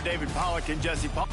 David Pollock and Jesse Palmer.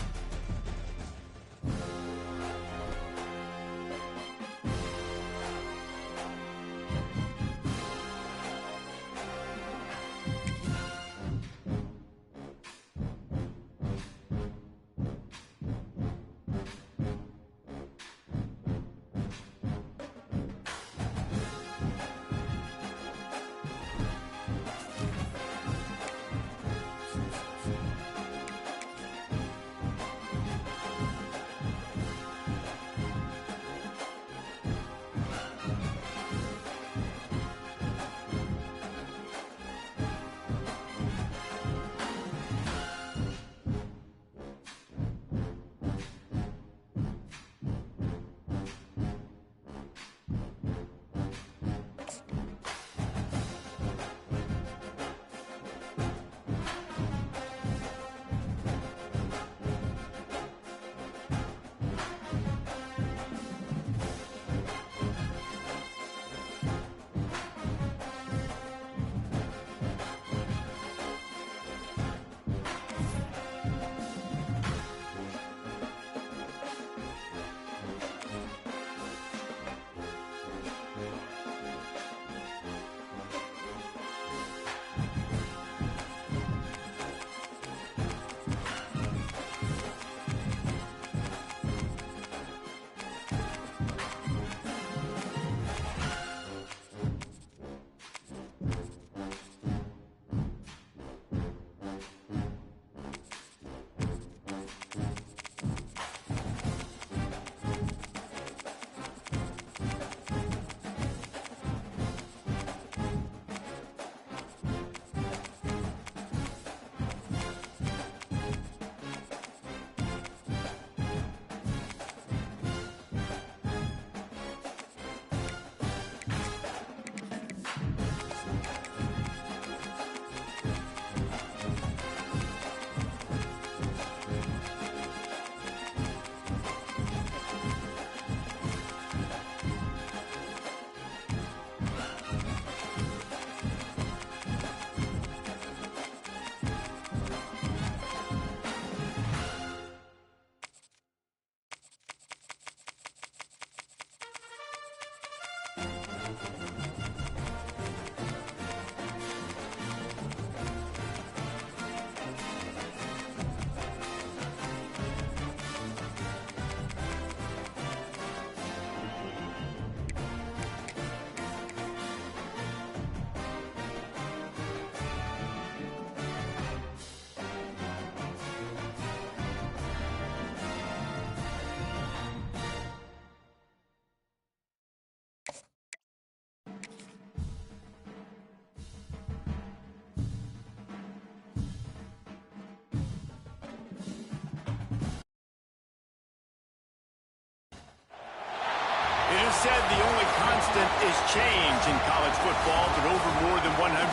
It is said the only constant is change in college football, but over more than 150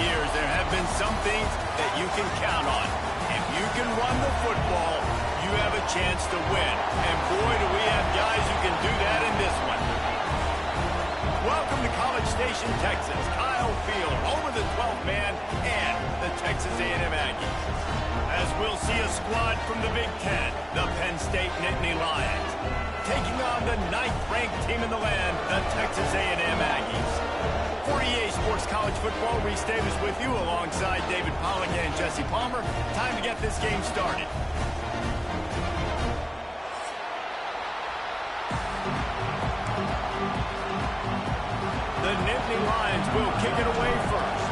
years, there have been some things that you can count on. If you can run the football, you have a chance to win. And boy, do we have guys who can do that in this one. Welcome to College Station, Texas. Kyle Field, over the 12th man, and the Texas A&M Aggies. As we'll see a squad from the Big Ten, the Penn State Nittany Lions, taking on the 9th-ranked team in the land, the Texas A&M Aggies. For EA Sports College Football, Reese Davis with you alongside David Pollock and Jesse Palmer. Time to get this game started. The Nittany Lions will kick it away first.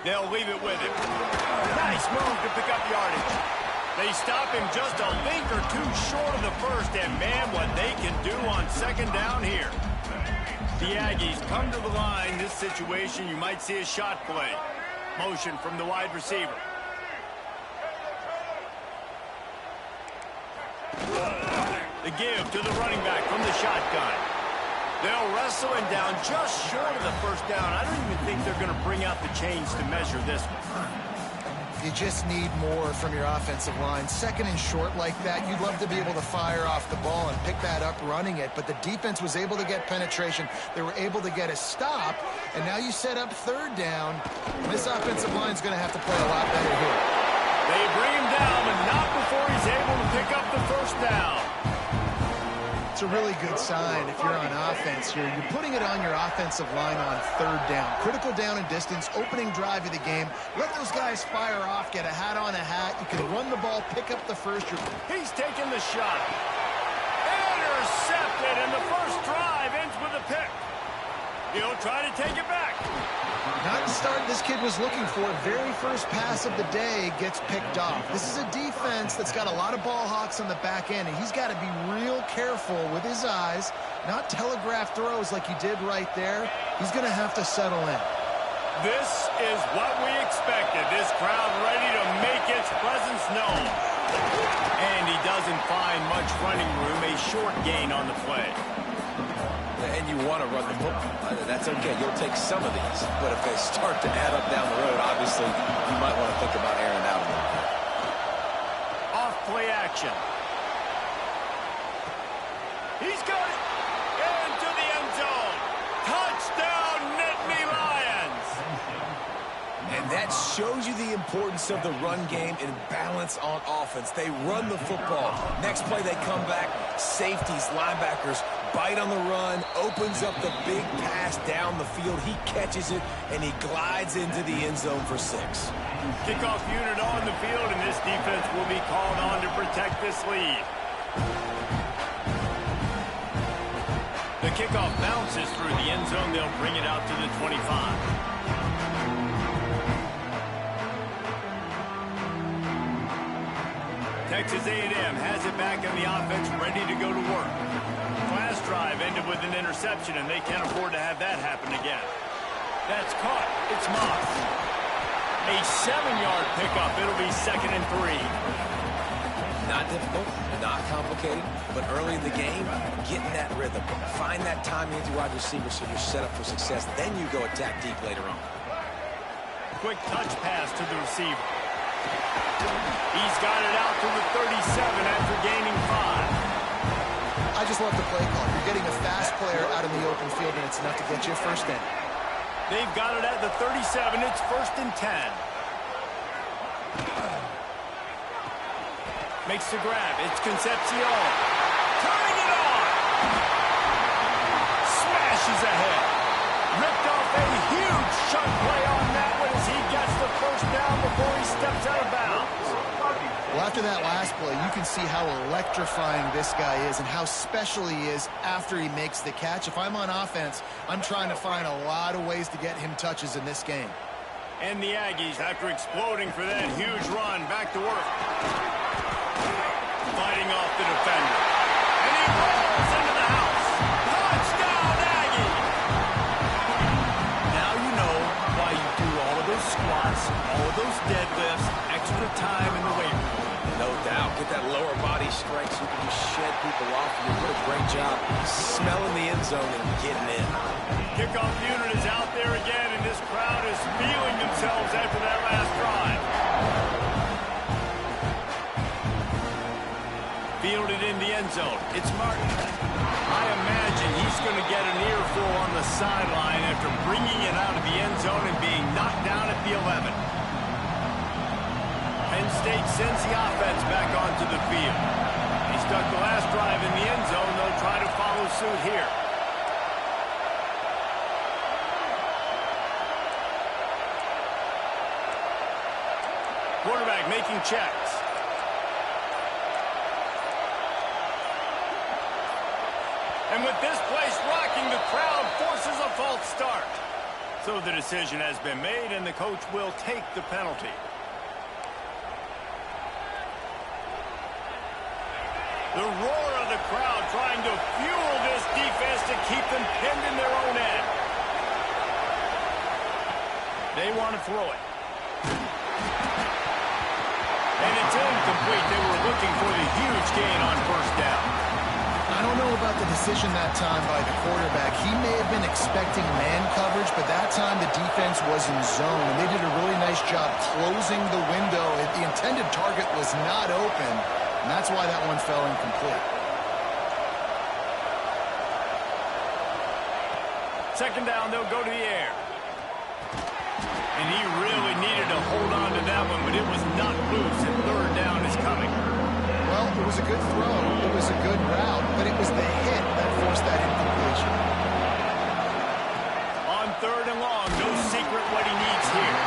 They'll leave it with him. Nice move to pick up yardage. They stop him just a link or two short of the first, and man, what they can do on second down here. The Aggies come to the line. This situation, you might see a shot play. Motion from the wide receiver. The give to the running back from the shotgun. They'll wrestle him down just short of the first down. I don't even think they're going to bring out the chains to measure this one. You just need more from your offensive line. Second and short like that, you'd love to be able to fire off the ball and pick that up running it, but the defense was able to get penetration. They were able to get a stop, and now you set up third down. This offensive line is going to have to play a lot better here. They bring him down, but not before he's able to pick up the first down. It's a really good sign if you're on offense here. You're putting it on your offensive line on third down. Critical down and distance, opening drive of the game. Let those guys fire off, get a hat on a hat. You can run the ball, pick up the first. He's taking the shot. Intercepted, and the first drive ends with a pick. He'll try to take it back. Not the start this kid was looking for. Very first pass of the day gets picked off. This is a defense that's got a lot of ball hawks on the back end, and he's got to be real careful with his eyes, not telegraph throws like he did right there. He's going to have to settle in. This is what we expected. This crowd ready to make its presence known. And he doesn't find much running room, a short gain on the play. And you want to run the football. That's okay. You'll take some of these. But if they start to add up down the road, obviously, you might want to think about airing out a little bit. Off play action. He's got it. Into the end zone. Touchdown, Nittany Lions. And that shows you the importance of the run game and balance on offense. They run the football. Next play, they come back. Safeties, linebackers, bite on the run, opens up the big pass down the field. He catches it, and he glides into the end zone for 6. Kickoff unit on the field, and this defense will be called on to protect this lead. The kickoff bounces through the end zone. They'll bring it out to the 25. Texas A&M has it back on the offense, ready to go to work. Last drive ended with an interception, and they can't afford to have that happen again. That's caught. It's Moss. A 7-yard pickup. It'll be 2nd and 3. Not difficult, not complicated, but early in the game, getting that rhythm. Find that timing with your wide receiver so you're set up for success. Then you go attack deep later on. Quick touch pass to the receiver. He's got it out to the 37 after gaining 5. I just love the play call. You're getting a fast player out in the open field, and it's enough to get you a first down. They've got it at the 37. It's 1st and 10. Makes the grab. It's Concepcion. Turning it on. Smashes ahead. Ripped off a huge chunk play on that one as he gets the first down before he steps out of bounds. Well, after that last play, you can see how electrifying this guy is and how special he is after he makes the catch. If I'm on offense, I'm trying to find a lot of ways to get him touches in this game. And the Aggies, after exploding for that huge run, back to work. Fighting off the defender. And he rolls into the house. Touchdown, Aggie! Now you know why you do all of those squats, all of those deadlifts, extra time in the weight room. No doubt. Get that lower body strength so you can just shed people off. You did a great job smelling the end zone and getting in. Kickoff unit is out there again, and this crowd is feeling themselves after that last drive. Fielded in the end zone. It's Martin. I imagine he's going to get an earful on the sideline after bringing it out of the end zone and being knocked down at the 11. Penn State sends the offense back onto the field. He stuck the last drive in the end zone. They'll try to follow suit here. Quarterback making checks. And with this place rocking, the crowd forces a false start. So the decision has been made, and the coach will take the penalty. The roar of the crowd trying to fuel this defense to keep them pinned in their own end. They want to throw it. And it's incomplete. They were looking for the huge gain on first down. I don't know about the decision that time by the quarterback. He may have been expecting man coverage, but that time the defense was in zone, and they did a really nice job closing the window. The intended target was not open, and that's why that one fell incomplete. Second down, they'll go to the air. And he really needed to hold on to that one, but it was not loose, and third down is coming. Well, it was a good throw. It was a good route, but it was the hit that forced that incompletion. On third and long, no secret what he needs here.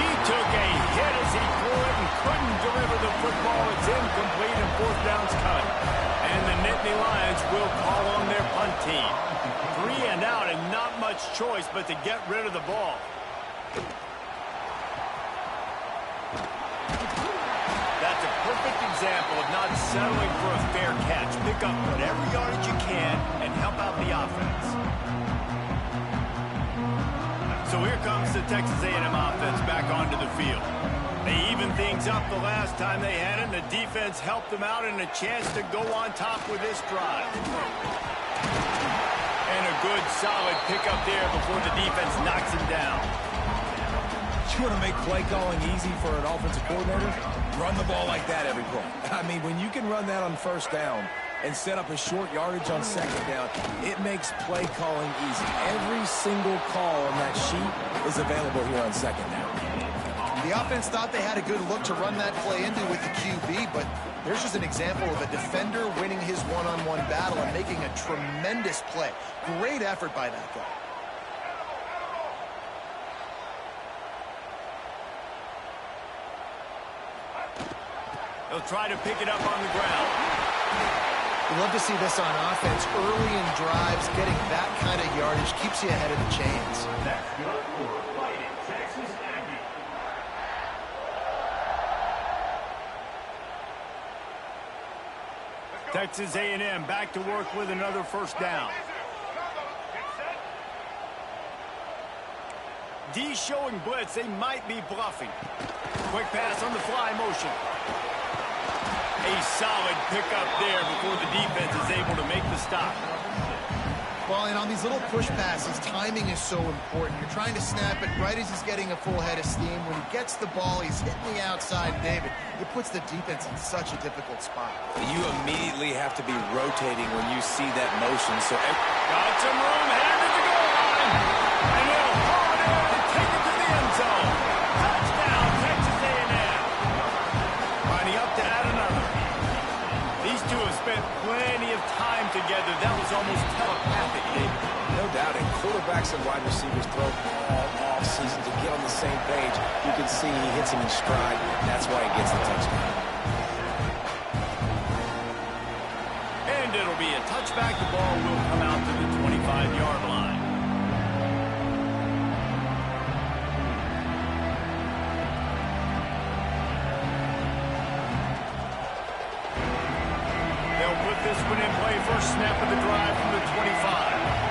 He took a hit as he threw it and couldn't deliver the football. It's incomplete, and fourth down's coming. And the Nittany Lions will call on their punt team. 3 and out, and not much choice but to get rid of the ball. That's a perfect example of not settling for a fair catch. Pick up whatever yardage you can and help out the offense. So here comes the Texas A&M offense back onto the field. They evened things up the last time they had it, and the defense helped them out and a chance to go on top with this drive. And a good, solid pickup there before the defense knocks him down. You want to make play calling easy for an offensive coordinator? Run the ball like that every play. I mean, when you can run that on first down and set up a short yardage on second down, it makes play calling easy. Every single call on that sheet is available here on second down. The offense thought they had a good look to run that play into with the QB, but there's just an example of a defender winning his one-on-one battle and making a tremendous play. Great effort by that guy. They'll try to pick it up on the ground. We love to see this on offense. Early in drives, getting that kind of yardage keeps you ahead of the chains. That's good for Fighting Texas Aggie. Texas A&M back to work with another first down. D showing blitz. They might be bluffing. Quick pass on the fly motion. A solid pickup there before the defense is able to make the stop. Well, and on these little push passes, timing is so important. You're trying to snap it right as he's getting a full head of steam. When he gets the ball, he's hitting the outside, David. It puts the defense in such a difficult spot. You immediately have to be rotating when you see that motion. So got some room, headed to the goal line. And he'll throw it in and take it to the end zone. Touchdown, Texas A&M. Lining up to add another. These two have spent plenty of time together. That was almost telepathic, David. no doubt, and quarterbacks and wide receivers throw all off season to get on the same page. You can see he hits him in stride. That's why he gets the touchdown. And it'll be a touchback. The ball will come out to the 25-yard line. They'll put this one in play. First snap of the drive from the 25.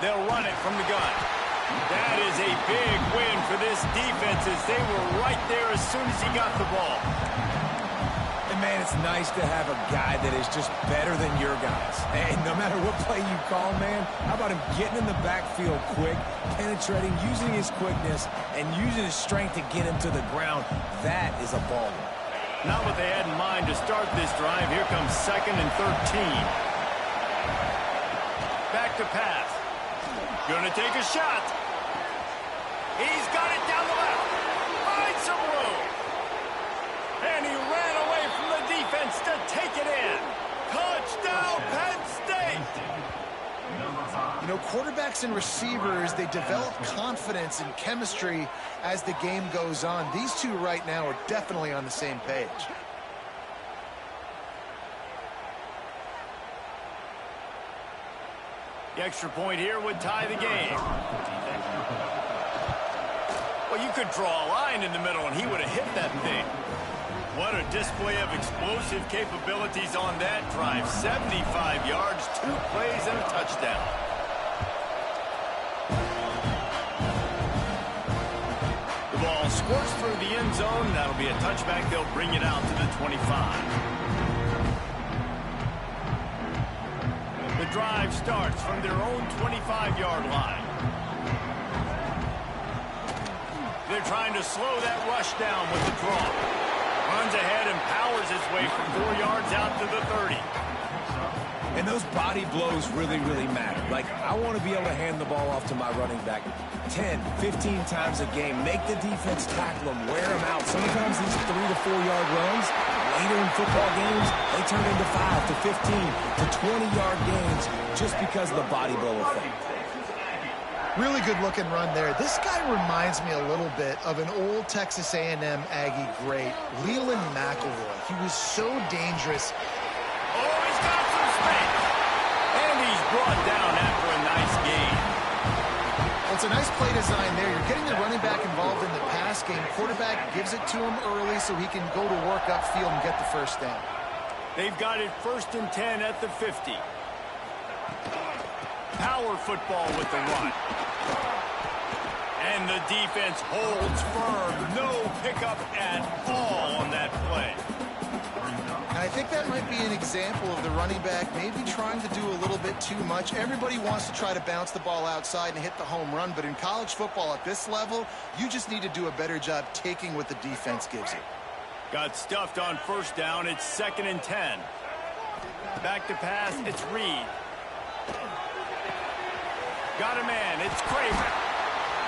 They'll run it from the gun. That is a big win for this defense as they were right there as soon as he got the ball. And, man, it's nice to have a guy that is just better than your guys. And no matter what play you call, man, how about him getting in the backfield quick, penetrating, using his quickness, and using his strength to get him to the ground. That is a baller. Not what they had in mind to start this drive. Here comes 2nd and 13. Back to pass. Gonna take a shot. He's got it down the left. Finds some room. And he ran away from the defense to take it in. Touchdown, Penn State. You know, quarterbacks and receivers, they develop confidence and chemistry as the game goes on. These two right now are definitely on the same page. The extra point here would tie the game. Well, you could draw a line in the middle, and he would have hit that thing. What a display of explosive capabilities on that drive. 75 yards, 2 plays, and a touchdown. ball squirts through the end zone. That'll be a touchback. They'll bring it out to the 25. The drive starts from their own 25-yard line. They're trying to slow that rush down with the draw. Runs ahead and powers his way from 4 yards out to the 30. And those body blows really, really matter. Like, I want to be able to hand the ball off to my running back 10, 15 times a game. Make the defense tackle him, wear him out. Sometimes these 3 to 4 yard runs, later in football games, they turn into 5 to 15 to 20-yard gains just because of the body blow effect. Really good looking run there. This guy reminds me a little bit of an old Texas A&M Aggie great, Leland McElroy. He was so dangerous. Oh, he's got some space. And he's brought down after a nice gain. Well, it's a nice play design there. You're getting the running back involved in the pass game. Quarterback gives it to him early so he can go to work upfield and get the first down. They've got it 1st and 10 at the 50. Power football with the run. And the defense holds firm. No pickup at all on that play. And I think that might be an example of the running back maybe trying to do a little bit too much. Everybody wants to try to bounce the ball outside and hit the home run, but in college football at this level, you just need to do a better job taking what the defense gives you. Got stuffed on 1st down. It's 2nd and 10. Back to pass. It's Reed. Got a man. It's Craven.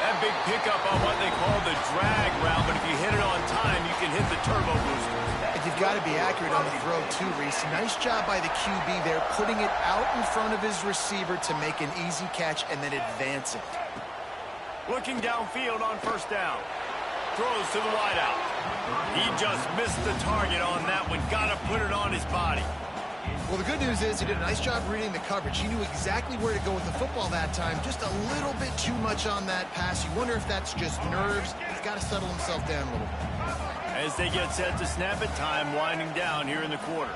That big pickup on what they call the drag route, but if you hit it on time, you can hit the turbo booster. And you've got to be accurate on the throw too, Reese. Nice job by the QB there, putting it out in front of his receiver to make an easy catch and then advance it. Looking downfield on 1st down. Throws to the wideout. He just missed the target on that one. Got to put it on his body. Well, the good news is he did a nice job reading the coverage. He knew exactly where to go with the football that time. Just a little bit too much on that pass. You wonder if that's just nerves. He's got to settle himself down a little bit. As they get set to snap it, time winding down here in the quarter.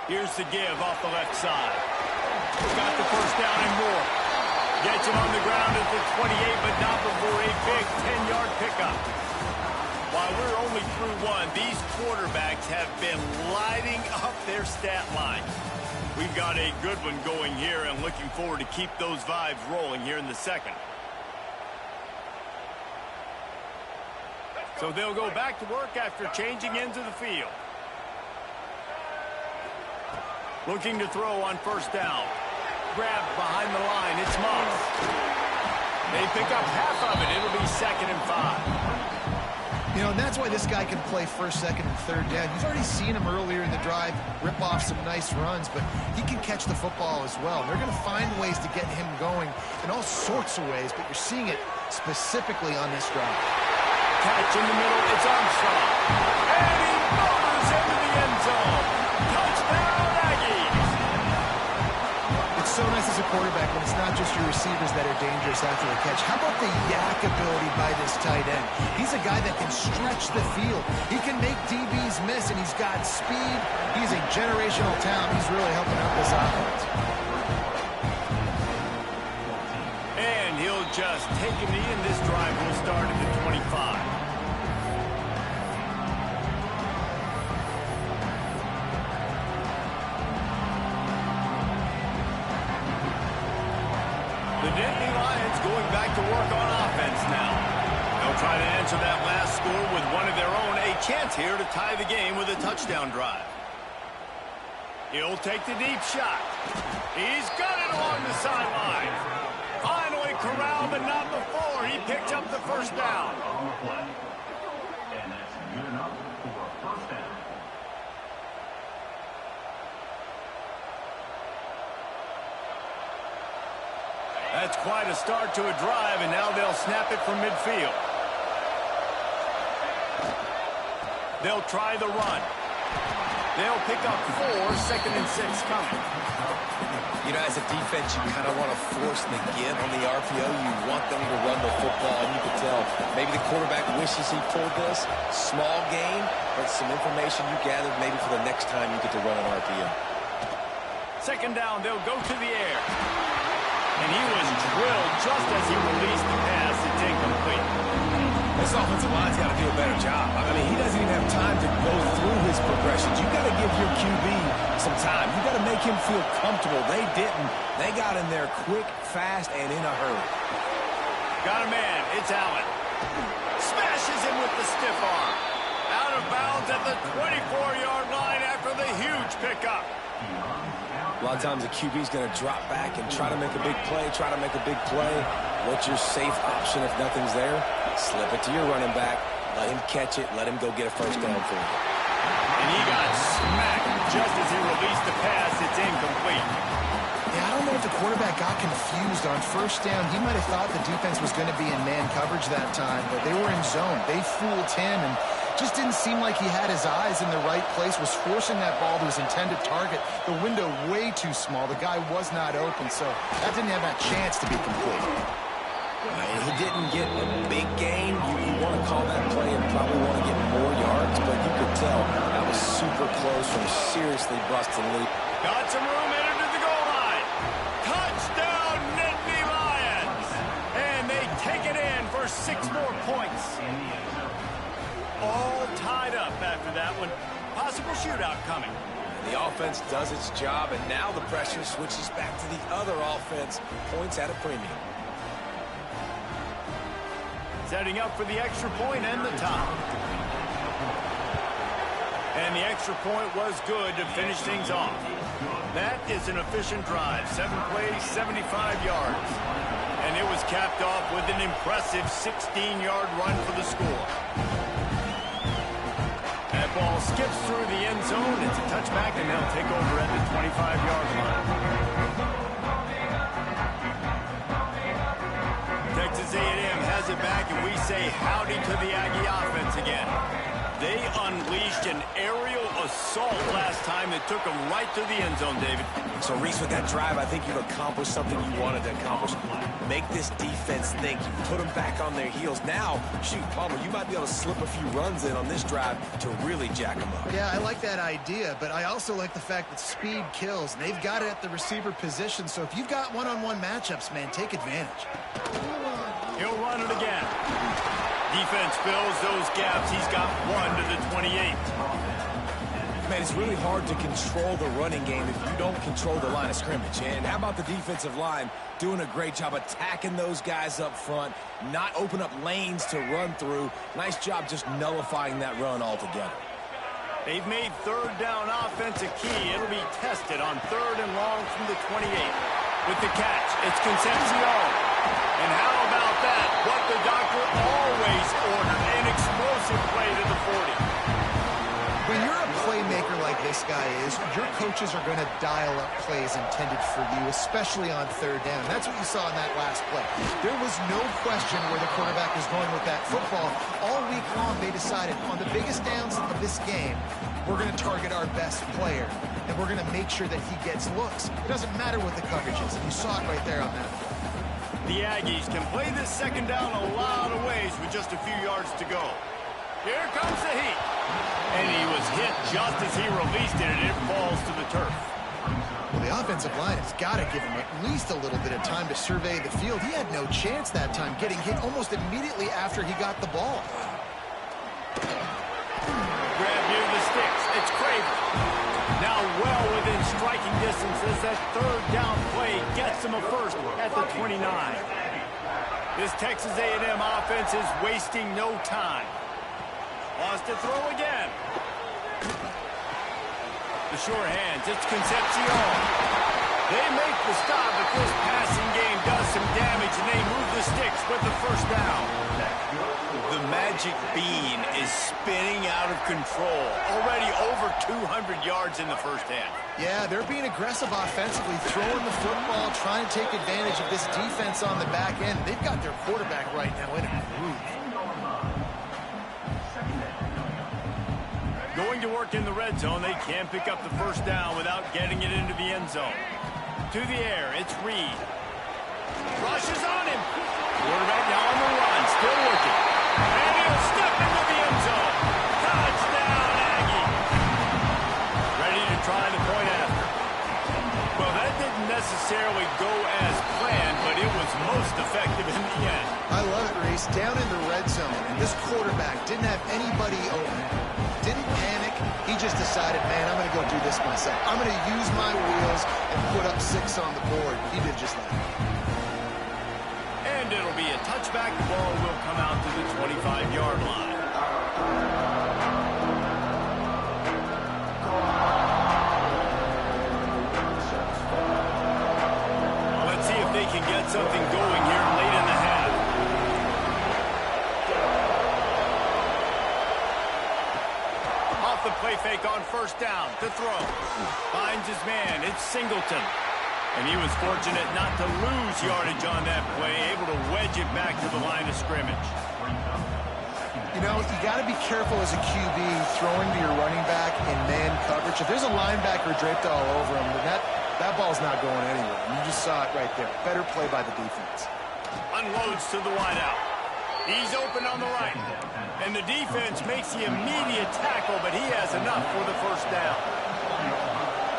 Here's the give off the left side. Got the 1st down and more. Gets him on the ground at the 28, but not before a big 10-yard pickup. While we're only through one, these quarterbacks have been lighting up their stat line. We've got a good one going here and looking forward to keep those vibes rolling here in the 2nd. So they'll go back to work after changing into the field. Looking to throw on 1st down. Grabbed behind the line. It's Moss. They pick up half of it. It'll be 2nd and 5. You know, and that's why this guy can play 1st, 2nd, and 3rd down. You've already seen him earlier in the drive rip off some nice runs, but he can catch the football as well. They're going to find ways to get him going in all sorts of ways, but you're seeing it specifically on this drive. Catch in the middle. It's Armstrong. And he motors into the end zone. Touchdown, Aggies. It's so nice as a quarterback when it's not just your receivers that are dangerous after the catch. How about the yak ability by this tight end? He's a guy that can stretch the field. He can make DBs miss, and he's got speed. He's a generational talent. He's really helping out this offense. And he'll just take a knee, and this drive will start at the 25. The Nittany Lions going back to work on offense now. They'll try to answer that last score with one of their own. A chance here to tie the game with a touchdown drive. He'll take the deep shot. He's got it along the sideline. Finally corralled, but not before. He picked up the 1st down. And that's good enough for a 1st down. That's quite a start to a drive, and now they'll snap it from midfield. They'll try the run. They'll pick up 4, 2nd and 6 coming. You know, as a defense, you kind of want to force the give on the RPO. You want them to run the football, and you can tell maybe the quarterback wishes he pulled this. Small gain, but some information you gathered maybe for the next time you get to run an RPO. 2nd down, they'll go to the air. And he was drilled just as he released the pass. It's incomplete. QB some time. You got to make him feel comfortable. They didn't. They got in there quick, fast, and in a hurry. Got a man. It's Allen. Smashes him with the stiff arm. Out of bounds at the 24-yard line after the huge pickup. A lot of times the QB's going to drop back and try to make a big play, What's your safe option if nothing's there? Slip it to your running back. Let him catch it. Let him go get a first down for you. And he got smacked just as he released the pass. It's incomplete. Yeah, I don't know if the quarterback got confused on first down. He might have thought the defense was going to be in man coverage that time, but they were in zone. They fooled him and just didn't seem like he had his eyes in the right place, was forcing that ball to his intended target. The window way too small. The guy was not open, so that didn't have that chance to be complete. He didn't get a big gain. You want to call that play and probably want to get more yards, but you could tell that was super close from seriously busting lead. Got some room, entered to the goal line. Touchdown, Nittany Lions! And they take it in for 6 more points. All tied up after that one. Possible shootout coming. The offense does its job, and now the pressure switches back to the other offense. Points at a premium. Setting up for the extra point and the tie. And the extra point was good to finish things off. That is an efficient drive. 7 plays, 75 yards. And it was capped off with an impressive 16-yard run for the score. That ball skips through the end zone. It's a touchback, and they'll take over at the 25-yard line. Texas A&M has it back, and we say howdy to the Aggie offense again. They unleashed an aerial assault last time that took them right to the end zone, David. So, Reese, with that drive, I think you've accomplished something you wanted to accomplish. Make this defense think. You put them back on their heels. Now, shoot, Palmer, you might be able to slip a few runs in on this drive to really jack them up. Yeah, I like that idea, but I also like the fact that speed kills. They've got it at the receiver position, so if you've got one-on-one matchups, man, take advantage. He'll run it again. Defense fills those gaps. He's got 1 to the 28. Man, it's really hard to control the running game if you don't control the line of scrimmage. And how about the defensive line doing a great job attacking those guys up front, not open up lanes to run through. Nice job just nullifying that run altogether. They've made third down offense a key. It'll be tested on 3rd and long from the 28. With the catch, it's Concepcion. And how about that? What the doctor always ordered, an explosive play to the 40. When you're a playmaker like this guy is, your coaches are going to dial up plays intended for you, especially on 3rd down. That's what you saw in that last play. There was no question where the quarterback was going with that football. All week long, they decided on the biggest downs of this game, we're going to target our best player, and we're going to make sure that he gets looks. It doesn't matter what the coverage is, and you saw it right there on that play. The Aggies can play this 2nd down a lot of ways with just a few yards to go. Here comes the heat. And he was hit just as he released it, and it falls to the turf. Well, the offensive line has got to give him at least a little bit of time to survey the field. He had no chance that time, getting hit almost immediately after he got the ball. Grab near the sticks. It's Craven. Now well within striking distance as that 3rd down play gets him a first at the 29. This Texas A&M offense is wasting no time. Wants to throw again. The sure hands. It's Concepcion. They make the stop, but this passing game does some damage, and they move the sticks with the first down. The magic bean is spinning out of control. Already over 200 yards in the first half. Yeah, they're being aggressive offensively, throwing the football, trying to take advantage of this defense on the back end. They've got their quarterback right now in a groove. Going to work in the red zone, they can't pick up the first down without getting it into the end zone. To the air, it's Reed. Rushes on him. Quarterback now on the run, still looking. And he'll step into the end zone. Touchdown, Aggie. Ready to try the point after. Well, that didn't necessarily go as planned, but it was most effective in the end. I love it, Reese. Down in the red zone, and this quarterback didn't have anybody open. didn't panic. He just decided, man, I'm going to go do this myself. I'm going to use my wheels and put up 6 on the board. He did just that. And it'll be a touchback. The ball will come out to the 25-yard line. Let's see if they can get something going here late in the half. Off the play fake on first down to throw. Finds his man. It's Singleton. And he was fortunate not to lose yardage on that play, able to wedge it back to the line of scrimmage. You know, you got to be careful as a QB throwing to your running back in man coverage. If there's a linebacker draped all over him, then that ball's not going anywhere. You just saw it right there. Better play by the defense. Unloads to the wideout. He's open on the right. And the defense makes the immediate tackle, but he has enough for the first down.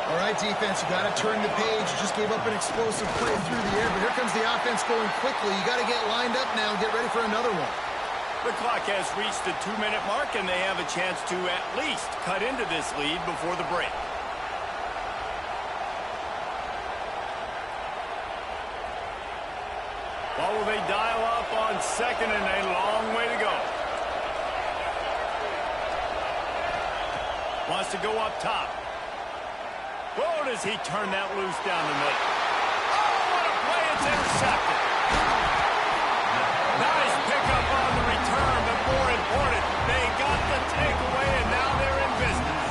All right, defense, you got to turn the page. You just gave up an explosive play through the air, but here comes the offense going quickly. You got to get lined up now and get ready for another one. The clock has reached the 2-minute mark, and they have a chance to at least cut into this lead before the break. Well, will they dial up on second and a long way to go? Wants to go up top. Whoa, does he turn that loose down the middle? Oh, what a play. It's intercepted. Nice pickup on the return, but more important, they got the takeaway, and now they're in business.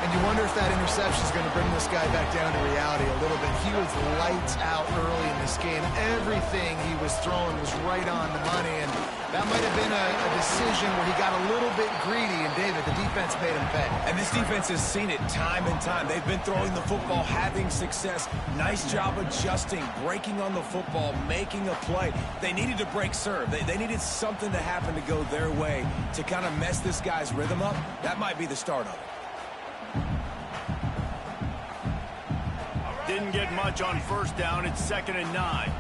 And you wonder if that interception is going to bring this guy back down to reality a little bit. He was lights out early in this game. Everything he was throwing was right on the money, and that might have been a decision where he got a little bit greedy, and David, the defense made him pay. And this defense has seen it time and time. They've been throwing the football, having success. Nice job adjusting, breaking on the football, making a play. They needed to break serve. They needed something to happen to go their way to kind of mess this guy's rhythm up. That might be the start of it. Didn't get much on first down. It's 2nd and 9.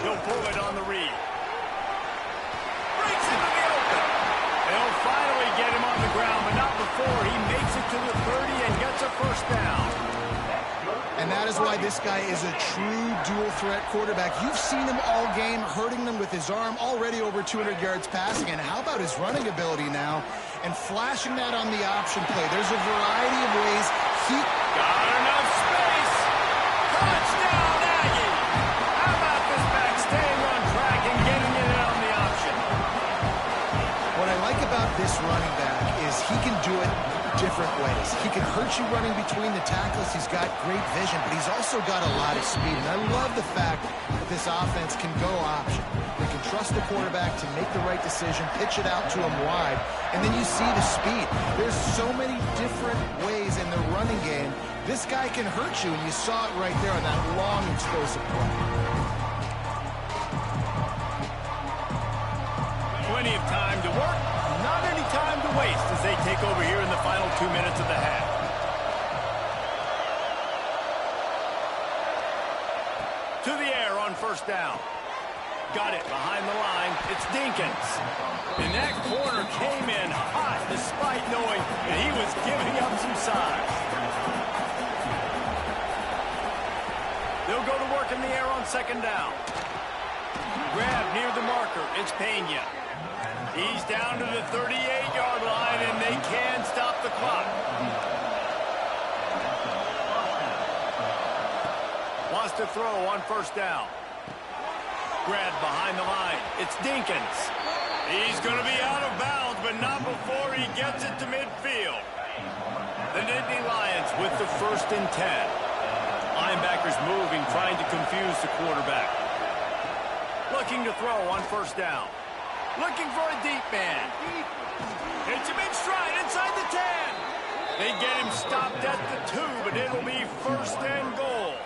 He'll pull it on the read. Breaks into the open. They'll finally get him on the ground, but not before he makes it to the 30 and gets a first down. And that is why this guy is a true dual-threat quarterback. You've seen him all game, hurting them with his arm, already over 200 yards passing. And how about his running ability now? And flashing that on the option play. There's a variety of ways he got enough space. Touchdown, Aggie. How about this back staying on track and getting it on the option? What I like about this running back is he can do it different ways. He can hurt you running between the tackles. He's got great vision, but he's also got a lot of speed. And I love the fact that this offense can go option. They can trust the quarterback to make the right decision, pitch it out to him wide, and then you see the speed. There's so many different ways in the running game. This guy can hurt you, and you saw it right there on that long, explosive play. Plenty of time to work, not any time to waste as they take over here in the final 2 minutes of the half. To the air on first down. Got it behind the line. It's Dinkins. And that corner came in hot despite knowing that he was giving up some size. They'll go to work in the air on second down. Grab near the marker. It's Pena. He's down to the 38-yard line, and they can stop the clock. Wants to throw on first down. Grab behind the line. It's Dinkins. He's going to be out of bounds, but not before he gets it to midfield. The Nittany Lions with the 1st and 10. Linebackers moving, trying to confuse the quarterback. Looking to throw on first down. Looking for a deep man. Hits him in stride inside the 10. They get him stopped at the 2, but it'll be 1st and goal.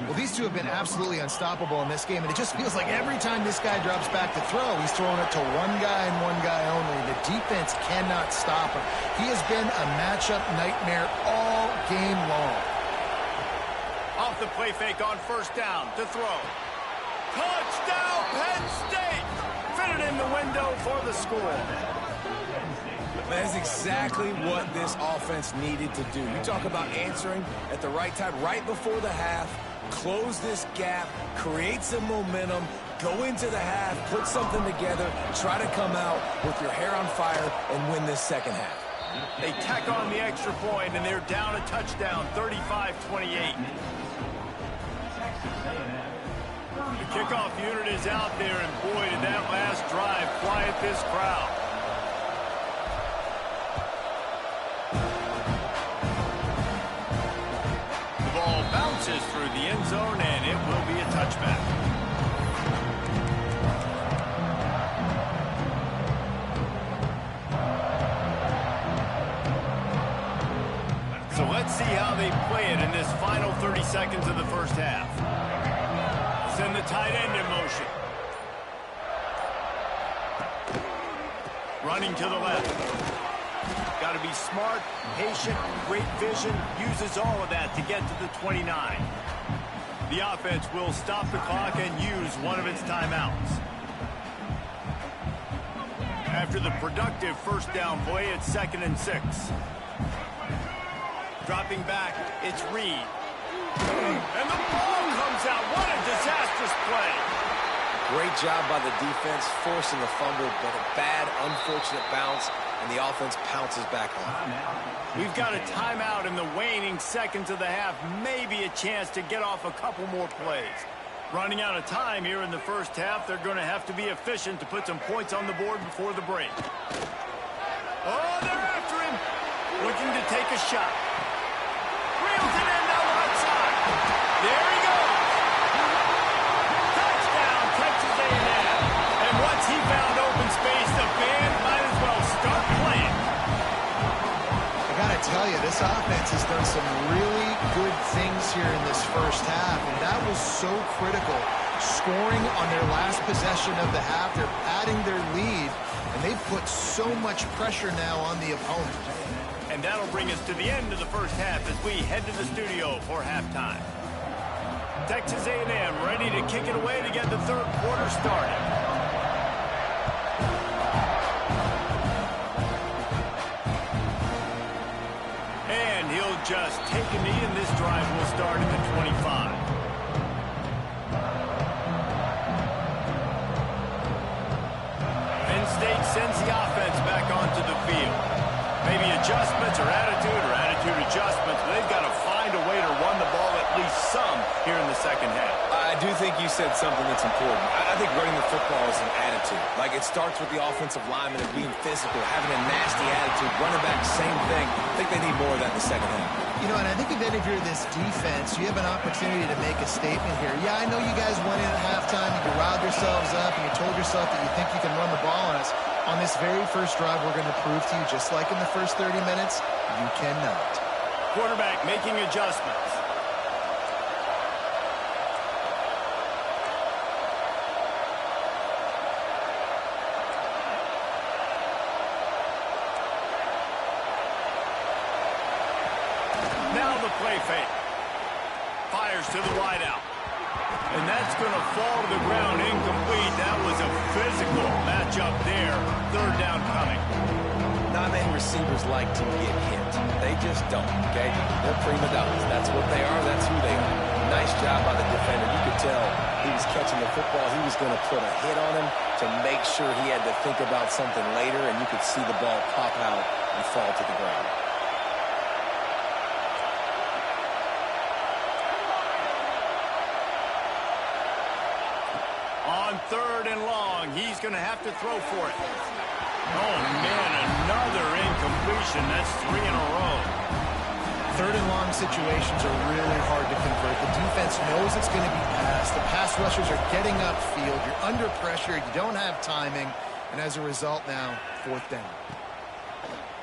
Well, these two have been absolutely unstoppable in this game, and it just feels like every time this guy drops back to throw, he's throwing it to one guy and one guy only. The defense cannot stop him. He has been a matchup nightmare all game long. Off the play fake on first down to throw. Touchdown, Penn State! fit it in the window for the score. That is exactly what this offense needed to do. You talk about answering at the right time, right before the half, close this gap, create some momentum, go into the half, put something together, try to come out with your hair on fire and win this second half. They tack on the extra point, and they're down a touchdown, 35-28. The kickoff unit is out there, and boy, did that last drive quiet this crowd. The ball bounces through the end zone, and it will be a touchback. So let's see how they play it in this final 30 seconds of the first half. Send the tight end in motion. Running to the left. Got to be smart, patient, great vision. Uses all of that to get to the 29. The offense will stop the clock and use one of its timeouts. After the productive first down play, it's 2nd and 6. Dropping back, it's Reed. And the ball comes out. What a disastrous play. Great job by the defense, forcing the fumble, but a bad, unfortunate bounce, and the offense pounces back on it. We've got a timeout in the waning seconds of the half. Maybe a chance to get off a couple more plays. Running out of time here in the first half. They're going to have to be efficient to put some points on the board before the break. Oh, they're after him. Looking to take a shot. Reels it in the right side. There he goes. Touchdown, Texas A&M. And once he found open space, the band might as well start playing. I gotta tell you, this offense has done some really good things here in this first half, and that was so critical. Scoring on their last possession of the half, they're adding their lead, and they've put so much pressure now on the opponent. And that'll bring us to the end of the first half as we head to the studio for halftime. Texas A&M ready to kick it away to get the third quarter started. And he'll just take a knee, and this drive will start at the 25. Penn State sends the offense back onto the field. Maybe adjustments or attitude adjustments, but they've got to find a way to run the ball at least some here in the second half. I do think you said something that's important. I think running the football is an attitude. Like, it starts with the offensive lineman and being physical, having a nasty attitude. Running back, same thing. I think they need more of that in the second half. You know, and I think if you're this defense, you have an opportunity to make a statement here. Yeah, I know you guys went in at halftime, you riled yourselves up, and you told yourself that you think you can run the ball on us. On this very first drive, we're going to prove to you, just like in the first 30 minutes, you cannot. Quarterback making adjustments. Now the play fake. Fires to the wideout. And that's going to fall to the ground incomplete. That was a physical matchup there. Third down coming. Not many receivers like to get hit. They just don't, okay? They're prima donnas. That's what they are. That's who they are. Nice job by the defender. You could tell he was catching the football. He was going to put a hit on him to make sure he had to think about something later, and you could see the ball pop out and fall to the ground. On 3rd and long, he's going to have to throw for it. Oh, man, another incompletion. That's 3 in a row. 3rd and long situations are really hard to convert. The defense knows it's going to be passed. The pass rushers are getting upfield. You're under pressure. You don't have timing. And as a result now, 4th down.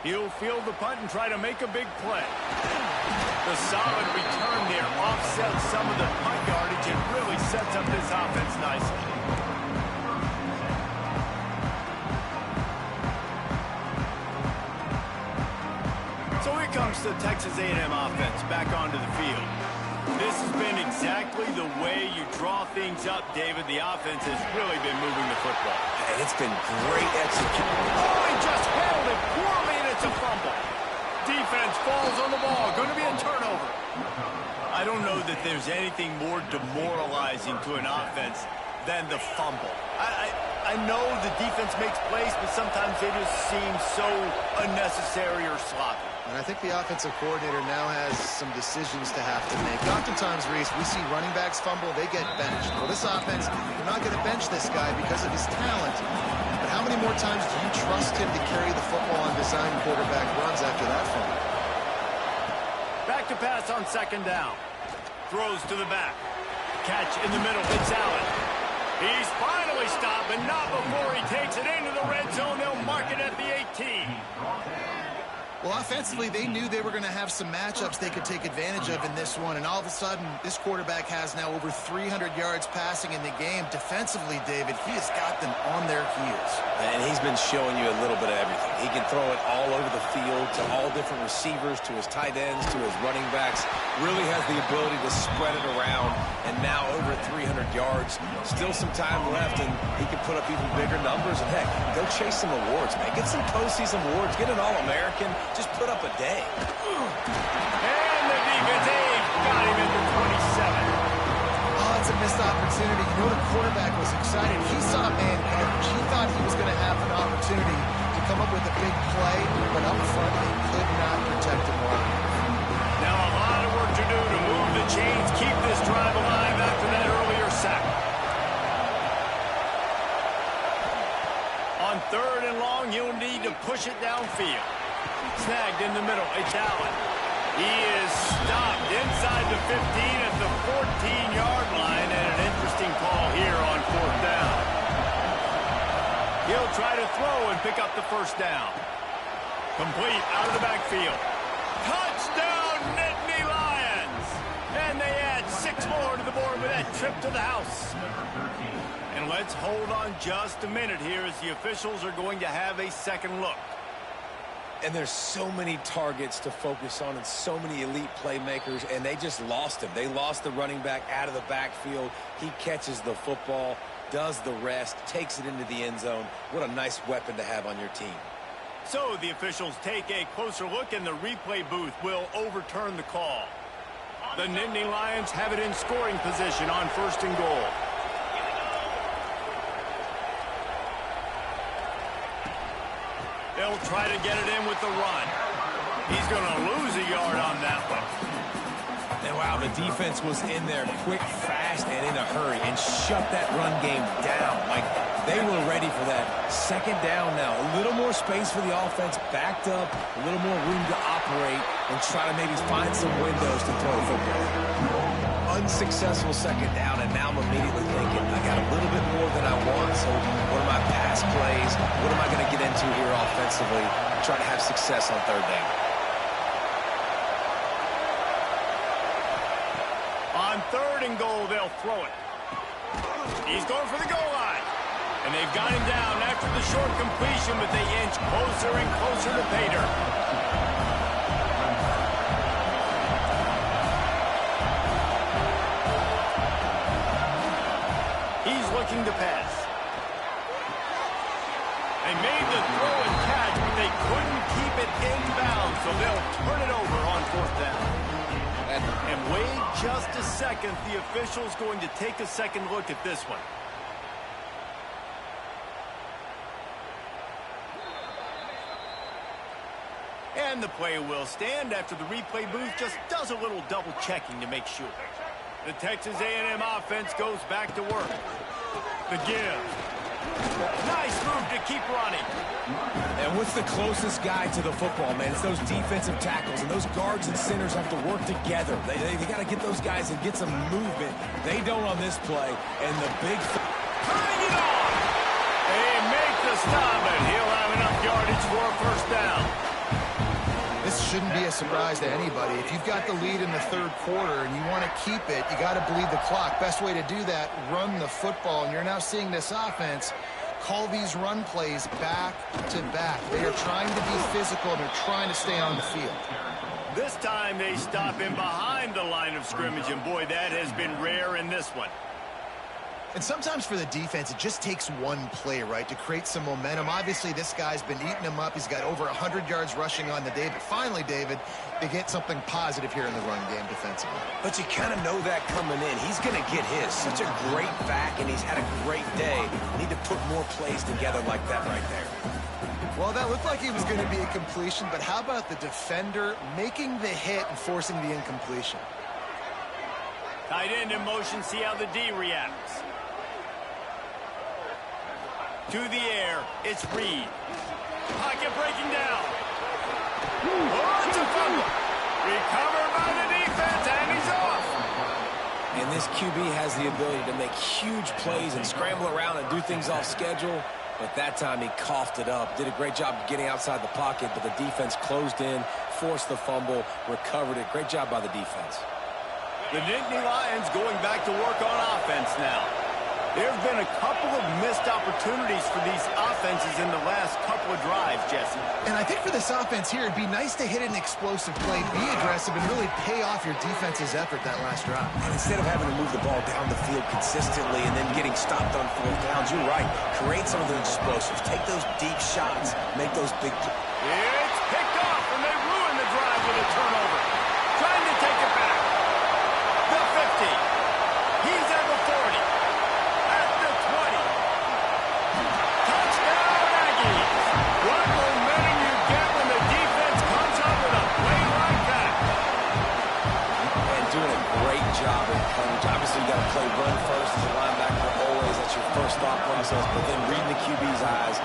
He'll field the punt and try to make a big play. The solid return there offsets some of the punt yardage and really sets up this offense nicely. So here comes the Texas A&M offense back onto the field. This has been exactly the way you draw things up, David. The offense has really been moving the football. And it's been great execution. Oh, he just handled it poorly, and it's a fumble. Defense falls on the ball. Going to be a turnover. I don't know that there's anything more demoralizing to an offense than the fumble. I know the defense makes plays, but sometimes they just seem so unnecessary or sloppy. And I think the offensive coordinator now has some decisions to have to make. Oftentimes, Reese, we see running backs fumble, they get benched. Well, this offense, they're not going to bench this guy because of his talent. But how many more times do you trust him to carry the football and design quarterback runs after that fumble? Back to pass on second down. Throws to the back. Catch in the middle. It's Allen. He's finally stopped, but not before he takes it into the red zone. They'll mark it at the 18. Well, offensively, they knew they were going to have some matchups they could take advantage of in this one, and all of a sudden, this quarterback has now over 300 yards passing in the game. Defensively, David, he has got them on their heels. And he's been showing you a little bit of everything. He can throw it all over the field to all different receivers, to his tight ends, to his running backs. Really has the ability to spread it around, and now over 300 yards. Still some time left, and he can put up even bigger numbers. And, heck, go chase some awards, man. Get some postseason awards. Get an All-American. Just put up a day. And the defense got him at the 27. Oh, it's a missed opportunity. You know, the quarterback was excited. He saw man coverage. He thought he was going to have an opportunity to come up with a big play, but up front, they could not protect him well. Now a lot of work to do to move the chains, keep this drive alive after that earlier sack. On third and long, he'll need to push it downfield. Snagged in the middle. It's Allen. He is stopped inside the 15 at the 14-yard line, and an interesting call here on fourth down. He'll try to throw and pick up the first down. Complete out of the backfield. Touchdown, Nittany Lions! And they add 6 more to the board with that trip to the house. And let's hold on just a minute here as the officials are going to have a second look. And there's so many targets to focus on and so many elite playmakers, and they just lost him. They lost the running back out of the backfield. He catches the football, does the rest, takes it into the end zone. What a nice weapon to have on your team. So the officials take a closer look, and the replay booth will overturn the call. The Nittany Lions have it in scoring position on first and goal. They'll try to get it in with the run. He's going to lose a yard on that one. And wow, the defense was in there quick, fast, and in a hurry and shut that run game down. Like, they were ready for that. Second down now. A little more space for the offense, backed up, a little more room to operate and try to maybe find some windows to throw the football. Unsuccessful second down, and now I'm immediately thinking, I got a little bit more than I want, so what are my pass plays? What am I going to get into here offensively? Try to have success on third down. On third and goal, they'll throw it. He's going for the goal line. And they've got him down after the short completion, but they inch closer and closer to pay dirt. He's looking to pass. They made the throw and catch, but they couldn't keep it inbounds, so they'll turn it over on fourth down. And wait just a second. The official's going to take a second look at this one. And the play will stand after the replay booth just does a little double checking to make sure. The Texas A&M offense goes back to work. The give. Nice move to keep running. And what's the closest guy to the football, man? It's those defensive tackles, and those guards and centers have to work together. They got to get those guys and get some movement. They don't on this play. And the big... Turning it on. They make the stop, and he'll have enough yardage for a first down. This shouldn't be a surprise to anybody. If you've got the lead in the third quarter and you want to keep it, you got to bleed the clock. Best way to do that, run the football. And you're now seeing this offense call these run plays back to back. They are trying to be physical, and they're trying to stay on the field. This time they stop him behind behind the line of scrimmage, and boy, that has been rare in this one. And sometimes for the defense, it just takes one play, right, to create some momentum. Obviously, this guy's been eating him up. He's got over 100 yards rushing on the day. But finally, David, they get something positive here in the run game defensively. But you kind of know that coming in. He's going to get his. Such a great back, and he's had a great day. Need to put more plays together like that right there. Well, that looked like he was going to be a completion, but how about the defender making the hit and forcing the incompletion? Tight end in motion, see how the D reacts. To the air, it's Reed. Pocket breaking down. Oh, it's a fumble. Recovered by the defense, and he's off. And this QB has the ability to make huge plays and scramble around and do things off schedule. But that time he coughed it up. Did a great job of getting outside the pocket, but the defense closed in, forced the fumble, recovered it. Great job by the defense. The Nittany Lions going back to work on offense now. There have been a couple of missed opportunities for these offenses in the last couple of drives, Jesse. And I think for this offense here, it'd be nice to hit an explosive play, be aggressive, and really pay off your defense's effort that last drive. And instead of having to move the ball down the field consistently and then getting stopped on fourth downs, you're right. Create some of those explosives. Take those deep shots. Make those big... It's picked off, and they ruin the drive with a turnover. Trying to take it back. The 50. He's at the 40. Job in coverage. Obviously, you got to play run first as a linebacker always. That's your first thought process. But then reading the QB's eyes,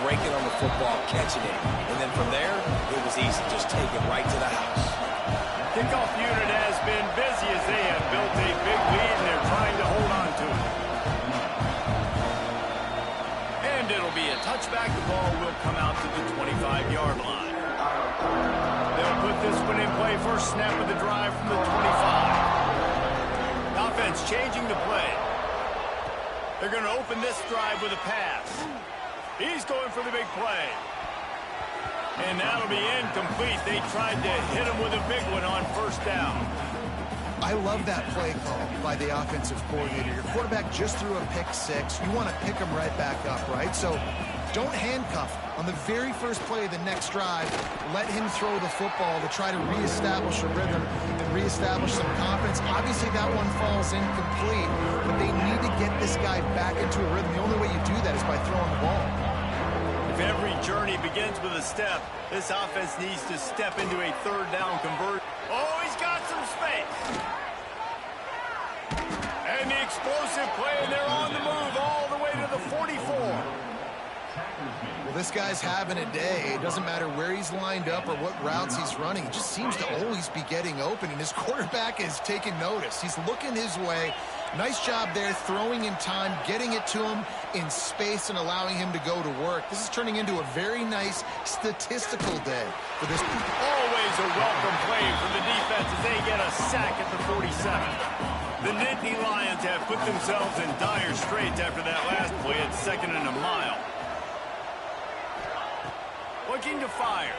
breaking on the football, catching it. And then from there, it was easy. Just take it right to the house. Kickoff unit has been busy as they have built a big lead, and they're trying to hold on to it. And it'll be a touchback. The ball will come out to the 25-yard line. They'll put this one in play. First snap of the drive from the 25. Offense changing the play. They're going to open this drive with a pass. He's going for the big play. And that'll be incomplete. They tried to hit him with a big one on first down. I love that play call by the offensive coordinator. Your quarterback just threw a pick six. You want to pick him right back up, right? So don't handcuff him. On the very first play of the next drive, let him throw the football to try to reestablish a rhythm and reestablish some confidence. Obviously, that one falls incomplete, but they need to get this guy back into a rhythm. The only way you do that is by throwing the ball. If every journey begins with a step, this offense needs to step into a third down conversion. Oh, he's got some space. And the explosive play, and they're on the move all the way to the 44. Well, this guy's having a day. It doesn't matter where he's lined up or what routes he's running. He just seems to always be getting open, and his quarterback is taking notice. He's looking his way. Nice job there, throwing in time, getting it to him in space, and allowing him to go to work. This is turning into a very nice statistical day for this. Always a welcome play for the defense as they get a sack at the 47. The Nittany Lions have put themselves in dire straits after that last play at 2nd and a mile. Looking to fire.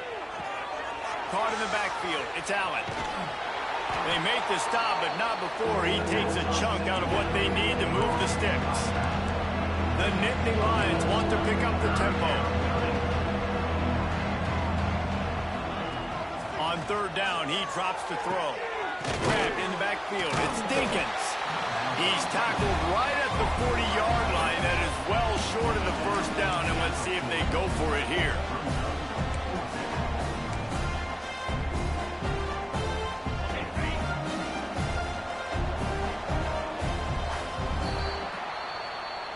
Caught in the backfield. It's Allen. They make the stop, but not before he takes a chunk out of what they need to move the sticks. The Nittany Lions want to pick up the tempo. On third down, he drops to throw. Grabbed in the backfield. It's Dinkins. He's tackled right at the 40-yard line. That is well short of the first down, and let's see if they go for it here.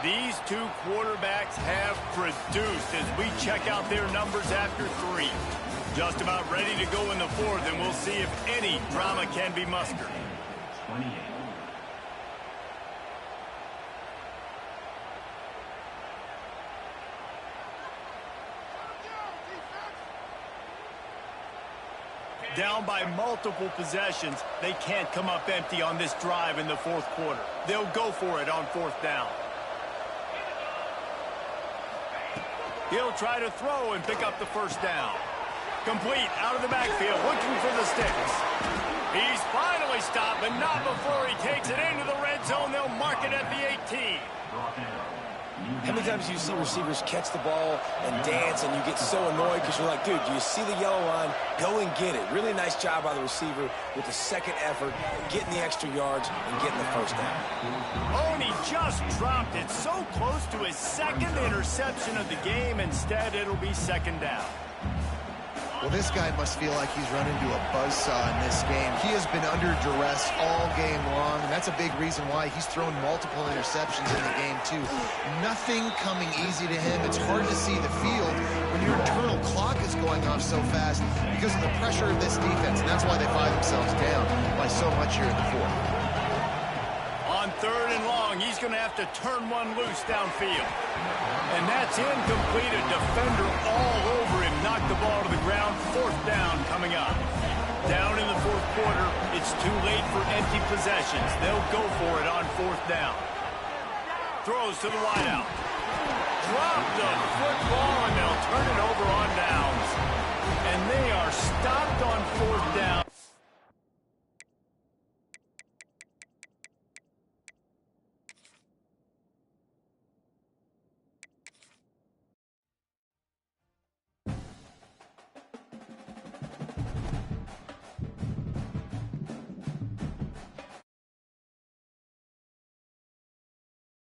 These two quarterbacks have produced as we check out their numbers after 3. Just about ready to go in the 4th, and we'll see if any drama can be mustered. 28. Down by multiple possessions, they can't come up empty on this drive in the 4th quarter. They'll go for it on 4th down. He'll try to throw and pick up the first down. Complete out of the backfield, looking for the sticks. He's finally stopped, but not before he takes it into the red zone. They'll mark it at the 18. How many times do you see receivers catch the ball and dance, and you get so annoyed because you're like, dude, do you see the yellow line? Go and get it. Really nice job by the receiver with the second effort, getting the extra yards and getting the first down. Oh, and he just dropped it so close to his second interception of the game. Instead, it'll be second down. Well, this guy must feel like he's run into a buzzsaw in this game. He has been under duress all game long, and that's a big reason why he's thrown multiple interceptions in the game, too. Nothing coming easy to him. It's hard to see the field when your internal clock is going off so fast because of the pressure of this defense, and that's why they find themselves down by so much here in the fourth. On third and long, he's going to have to turn one loose downfield. And that's incomplete. A defender all over him. Knocked the ball to the ground. Fourth down coming up. Down in the fourth quarter, it's too late for empty possessions. They'll go for it on fourth down. Throws to the wideout. Drop the football, and they'll turn it over on downs. And they are stopped on fourth down.